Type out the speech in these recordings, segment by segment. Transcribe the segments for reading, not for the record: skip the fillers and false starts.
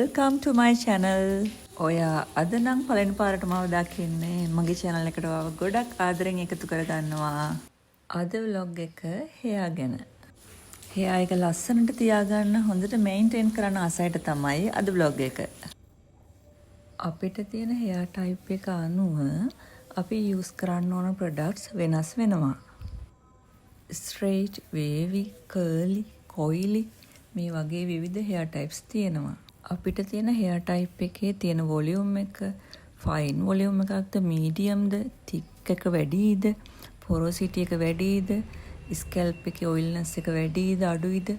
welcome to my channel. ඔයා අද නම් පළවෙනි පාරට මාව දකින්නේ මගේ channel එකට ආව ගොඩක් ආදරෙන් එකතු කරගන්නවා. අද vlog එක hair ගැන. hair එක ලස්සනට තියාගන්න හොඳට maintain කරන්න ආසයට තමයි අද vlog එක. අපිට තියෙන hair type එක අනුව අපි use කරන්න ඕන products වෙනස් වෙනවා. straight, wavy, curly, coily මේ වගේ විවිධ hair types තියෙනවා. අපිට තියෙන hair type එකේ තියෙන volume එක fine volume එකක්ද medium ද thick එක වැඩිද porosity එක වැඩිද scalp එකේ oiliness එක වැඩිද අඩුයිද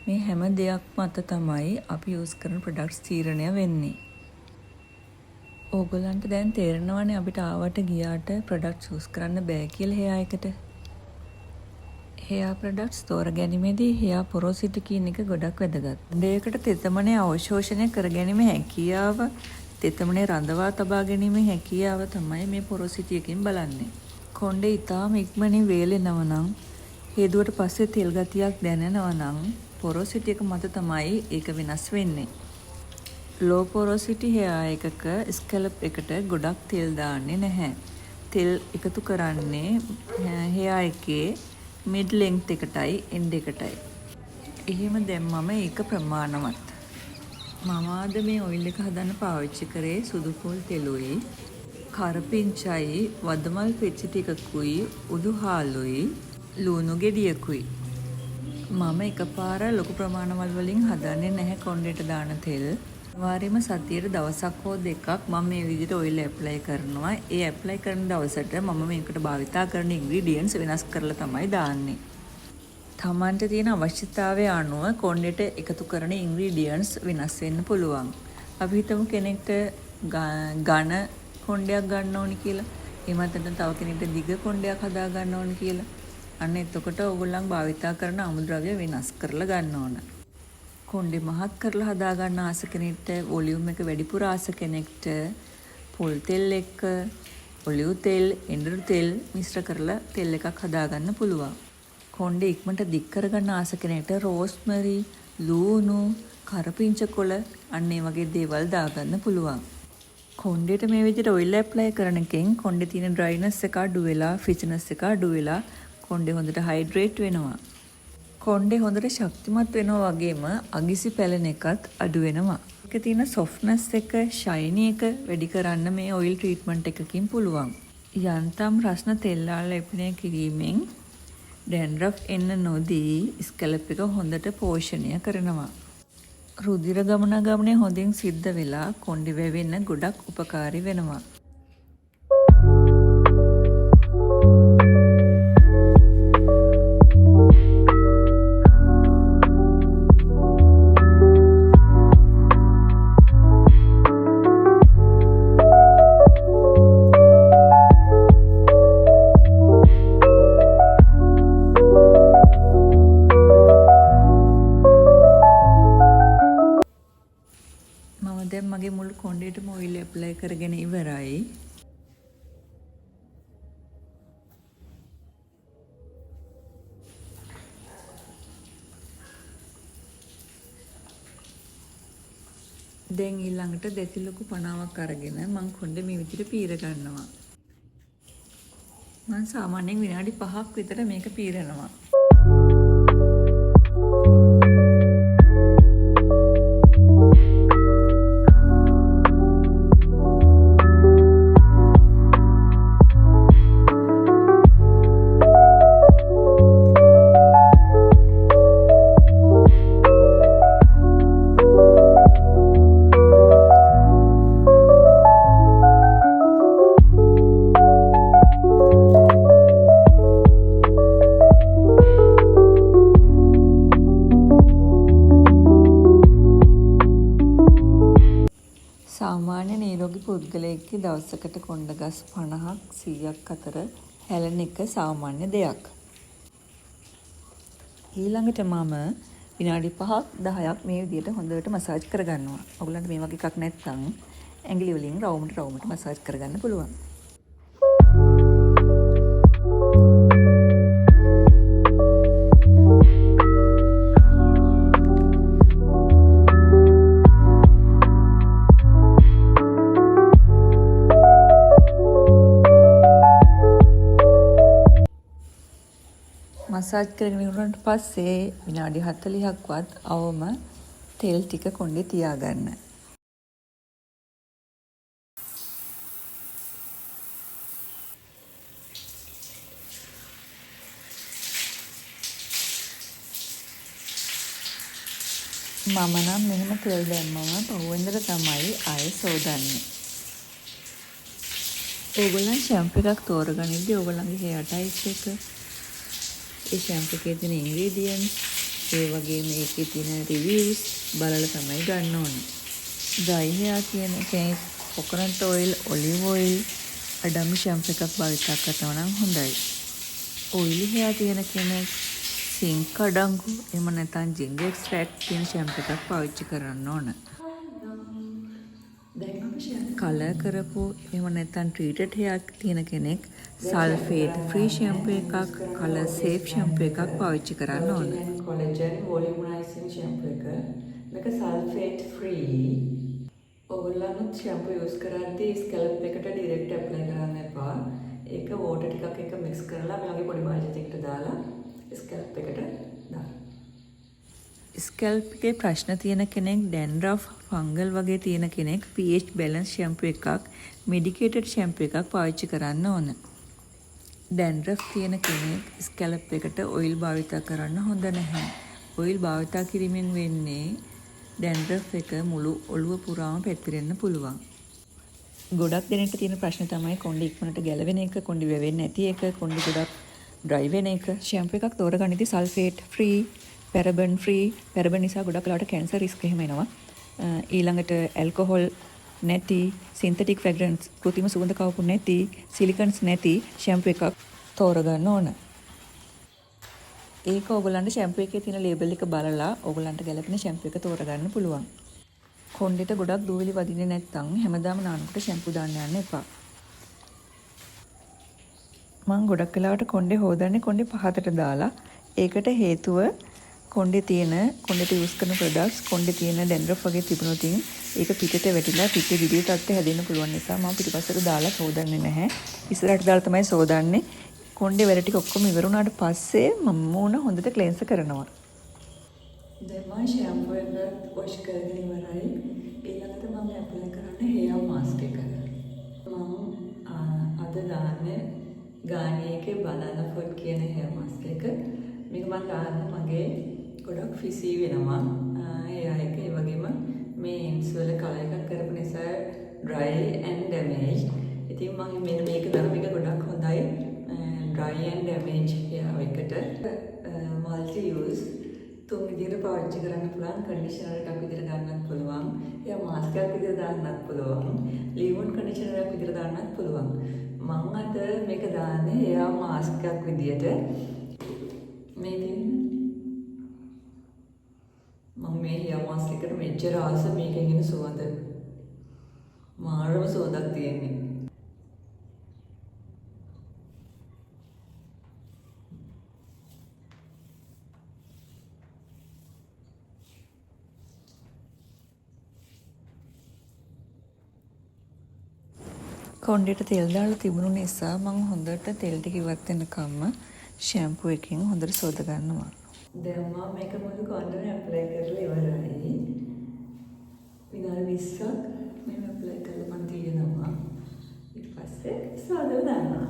මේ හැම දෙයක් මත තමයි අපි use කරන products තීරණය වෙන්නේ. ඕගොල්ලන්ට දැන් තේරෙනවනේ අපිට ආවට ගියාට products use කරන්න බෑ කියලා hair එකට. hair products තෝර ගැනීමේදී hair porosity කියන එක ගොඩක් වැදගත්. දෙයකට තෙතමනේ අවශෝෂණය කර ගැනීමේ හැකියාව, තෙතමනේ රඳවා තබා ගැනීමේ හැකියාව තමයි මේ porosity එකෙන් බලන්නේ. කොණ්ඩේ ඊටාම ඉක්මනින් වේලෙනවා නම්, හේදුවට පස්සේ තෙල් ගතියක් දැනෙනවා නම් porosity එක මත තමයි ඒක වෙනස් වෙන්නේ. low porosity hair එකක scalp එකට ගොඩක් තෙල් දාන්නේ නැහැ. තෙල් එකතු කරන්නේ hair එකේ mid length එකටයි end එකටයි. එහෙම දැම්මම ඒක ප්‍රමාණවත්. මම අද මේ oil එක හදන්න පාවිච්චි කරේ සුදු පොල් තෙලුයි, කරපිංචයි, වදමල් පෙච්චි ටිකකුයි, උඩු හාලුයි, ලුණු ගෙඩියකුයි. මම එකපාර ලොකු ප්‍රමාණවල වලින් හදන්නේ නැහැ කොණ්ඩේට දාන තෙල්. වාරෙම සතියේ දවසක් හෝ දෙකක් මම මේ විදිහට oil apply කරනවා. ඒ apply කරන දවසට මම මේකට භාවිතා කරන ingredients වෙනස් කරලා තමයි දාන්නේ. තමන්ට තියෙන අවශ්‍යතාවය අනුව කොණ්ඩේට එකතු කරන ingredients වෙනස් වෙන්න පුළුවන්. අපි හිතමු කෙනෙක්ට ඝන කොණ්ඩයක් ගන්න ඕනි කියලා. එහෙමත් නැත්නම් තව කෙනෙක්ට දිග කොණ්ඩයක් හදා ගන්න ඕනි කියලා. අන්න එතකොට ඕගොල්ලන් භාවිතා කරන අමුද්‍රව්‍ය වෙනස් කරලා ගන්න ඕන. කොණ්ඩේ මහත් කරලා හදා ගන්න ආස කෙනෙක්ට, වොලියුම් එක වැඩිපුර ආස කෙනෙක්ට පොල් තෙල් එක්ක ඔලිව් තෙල්, එඬරු තෙල් මිශ්‍ර කරලා තෙල් එකක් හදා ගන්න පුළුවන්. කොණ්ඩේ ඉක්මනට දික් කරගන්න ආස කෙනෙක්ට රෝස්මරි, ලූණු, කරපිංච කොළ අන්න ඒ වගේ දේවල් දාගන්න පුළුවන්. කොණ්ඩේට මේ විදිහට ඔයිල් ඇප්ලයි කරන එකෙන් කොණ්ඩේ තියෙන ඩ්‍රයිනස් එක අඩු වෙලා, ෆිචනස් එක අඩු වෙලා කොණ්ඩේ හොඳට හයිඩ්‍රේට් වෙනවා. කොණ්ඩේ හොඳට ශක්තිමත් වෙනවා වගේම අගිසි පැලෙන එකත් අඩු වෙනවා. ඒක තියෙන softness එක, shiny එක වැඩි කරන්න මේ oil treatment එකකින් පුළුවන්. යන්තම් රස්න තෙල් වල ලේපනය කිරීමෙන් dandruff එන්න නොදී scalp එක හොඳට පෝෂණය කරනවා. රුධිර ගමනාගමනය හොඳින් සිද්ධ වෙලා කොණ්ඩේ වැවෙන්න ගොඩක් උපකාරී වෙනවා. දැන් මගේ මුළු කොණ්ඩේටම ඔයිල් ඇප්ලයි කරගෙන ඉවරයි. දැන් ඊළඟට දෙතිලොකු පණාවක් අරගෙන මම කොණ්ඩේ මේ විදිහට පීර ගන්නවා. මම සාමාන්‍යයෙන් විනාඩි 5ක් විතර මේක පීරනවා. සාමාන්‍ය නිරෝගී පුද්ගලයෙක්ගේ දවසකට කොණ්ඩ ගස් 50ක් 100ක් අතර හැලෙන එක සාමාන්‍ය දෙයක්. ඊළඟට මම විනාඩි 5ක් 10ක් මේ විදිහට හොඳට මසාජ් කරගන්නවා. ඔයගොල්ලන්ට මේ වගේ එකක් නැත්නම් ඇඟිලි වලින් රවුමට මසාජ් කරගන්න පුළුවන්. මසාජ් කරගෙන ඉවරනට පස්සේ විනාඩි 40ක්වත් අවම තෙල් ටික කොණ්ඩේ තියාගන්න. මම නම් මෙහෙම තෙල් දැම්මම පහුවෙන්දට තමයි ආයෙ සෝදන්නේ. ඕගොල්ලන් ෂැම්පු එකක් තෝරගනිද්දී ඕගොල්ලන්ගේ hair type එක, ඒ ෂැම්පු එකේ තියෙන ingredients, ඒ වගේම ඒකේ තියෙන reviews බලලා තමයි ගන්න ඕනේ. dry hair කියන කෙනෙක් coconut oil, olive oil, අඩමි shampoo එකක් භාවිත කරනවා නම් හොඳයි. oily hair තියෙන කෙනෙක් සිංක් අඩංගු එහෙම නැත්නම් ginger extract තියෙන ෂැම්පු එකක් පාවිච්චි කරන්න ඕන. කලර් කරපු එහෙම නැත්නම් treated hair තියෙන කෙනෙක් sulfate free shampoo එකක්, color safe shampoo එකක් පාවිච්චි කරන්න ඕන. collagen volumizing shampoo එක. මේක sulfate free. ඔයගොල්ලන්ත් shampoo use කරද්දී scalp එකට direct apply කරන්න එපා. ඒක water ටිකක් එක mix කරලා මේ වගේ පොඩි බාල්දියක් එකට දාලා ස්කැල්ප් එකට දාන්න. ස්කැල්ප් එකේ ප්‍රශ්න තියෙන කෙනෙක්, dandruff, fungal වගේ තියෙන කෙනෙක් pH balance shampoo එකක්, medicated shampoo එකක් පාවිච්චි කරන්න ඕන. dandruff තියෙන කෙනෙක් ස්කැල්ප් එකට oil භාවිත කරන්න හොඳ නැහැ. oil භාවිත කිරීමෙන් වෙන්නේ dandruff එක මුළු ඔළුව පුරාම පැතිරෙන්න පුළුවන්. ගොඩක් දෙනෙක්ට තියෙන ප්‍රශ්න තමයි කොණ්ඩේ ඉක්මනට ගැලවෙන එක, කොණ්ඩේ වැවෙන්නේ නැති එක, කොණ්ඩේ ගොඩක් ඩ්‍රයි වෙන එක. ෂැම්පු එකක් තෝරගනිද්දී සල්ෆේට් ෆ්‍රී, පැරබන් ෆ්‍රී. පැරබන් නිසා ගොඩක් වෙලාවට කැන්සර් රිස්ක් එහෙම එනවා. ඊළඟට ඇල්කොහොල් නැති, සින්තටික් ෆ්‍රැග්‍රන්ස්, කෘත්‍රිම සුවඳ කවපු නැති, සිලිකන්ස් නැති ෂැම්පු එකක් තෝරගන්න ඕන. ඒක ඕගොල්ලන්ට ෂැම්පු එකේ තියෙන ලේබල් එක බලලා ඕගොල්ලන්ට ගැලපෙන ෂැම්පු එක තෝරගන්න පුළුවන්. කොණ්ඩේට ගොඩක් දූවිලි වදින්නේ නැත්නම් හැමදාම නානකොට ෂැම්පු දාන්න යන්න එපා. මම ගොඩක් වෙලාවට කොණ්ඩේ හොදන්නේ කොණ්ඩේ පහතට දාලා. ඒකට හේතුව කොණ්ඩේට යූස් කරන ප්‍රොඩක්ට්ස් කොණ්ඩේ තියෙන dandruff වගේ තිබුණොත් ඒක පිටට වැටිලා පිටේ දිදී තත්ත්වය හැදෙන්න පුළුවන් නිසා මම පිටිපස්සට දාලා සෝදන්නේ නැහැ. ඉස්සරහට දාලා තමයි සෝදන්නේ. කොණ්ඩේ වැඩ ටික ඔක්කොම ඉවර වුණාට පස්සේ මම මූණ හොඳට ක්ලෙන්ස් කරනවා. දැන් මම ෂැම්පු එක වොෂ් කරගෙන ඉවරයි. ඊළඟට මම ඇප්ලයි කරන්නේ hair mask එක. මම අද දාන්නේ ගානියේගේ banana food කියන hair mask එක. මේක මම දාන්නේ මගේ ගොඩක් ෆිසි වෙනවා. hair එක ඒ වගේම මේ ends වල කලර් එකක් කරපු නිසා dry and damaged. ඉතින් මම මෙන්න මේක දාන මේක ගොඩක් හොඳයි. dry and damaged hair එකට multi use තුන් විදිහට පාවිච්චි කරන්න පුළුවන්. කන්ඩිෂනර් එකක් විදිහට දාන්නත් පුළුවන්. hair mask එකක් විදිහට දාන්නත් පුළුවන්. leave-on conditioner එකක් විදිහට දාන්නත් පුළුවන්. මම අද මේක දාන්නේ hair mask එකක් විදිහට. මේකෙන් මම මේ hair mask එකට මෙච්චර ආස මේකෙන් එන සුවඳ. මාරම සුවඳක් තියෙන්නේ. කොණ්ඩේට තෙල් දාලා තිබුණු නිසා මම හොඳට තෙල් ටික ඉවත් වෙනකම්ම ෂැම්පු එකෙන් හොඳට සෝද ගන්නවා. දැන් මම මේක මුළු කොණ්ඩේම ඇප්ලයි කරලා ඉවරයි. විනාඩි 20ක් මම ඇප්ලයි කරලා මම තියෙනවා. ඊට පස්සේ සෝදලා දානවා.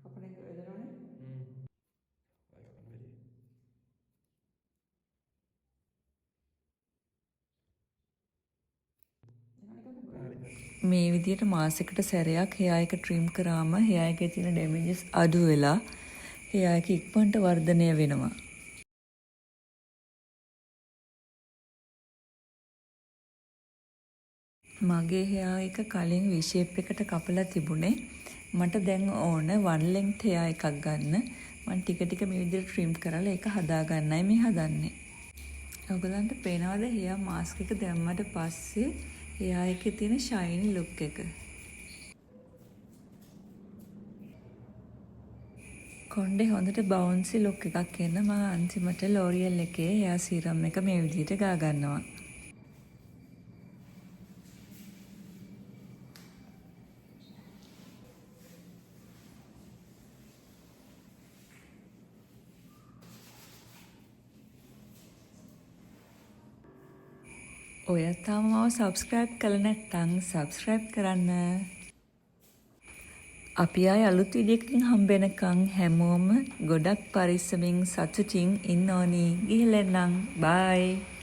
කපන එක වෙදරවනේ. මේ විදිහට මාසෙකට සැරයක් hair එක trim කරාම hair එකේ තියෙන damages අඩු වෙලා hair එක ඉක්මනට වර්ධනය වෙනවා. මගේ hair එක කලින් V shape එකට කපලා තිබුණේ. මට දැන් ඕන one length hair එකක් ගන්න. මම ටික ටික මේ විදිහට trim කරලා ඒක හදා ගන්නයි මේ හදන්නේ. ඔයගලන්ට පේනවද hair mask එක දැම්මට පස්සේ hair එකේ තියෙන shiny look එක? කොණ්ඩේ හොඳට බවුන්සි ලුක් එකක් එන්න මම අන්තිමට ලෝරියල් එකේ hair serum එක මේ විදිහට ගා ගන්නවා. ඔය තාම මාව subscribe කරලා නැත්නම් subscribe කරන්න. අපි ආය අලුත් වීඩියෝ එකකින් හම්බ වෙනකන් හැමෝම ගොඩක් පරිස්සමින් සතුටින් ඉන්න ඕනි. ගිහලා එන්නම්. bye.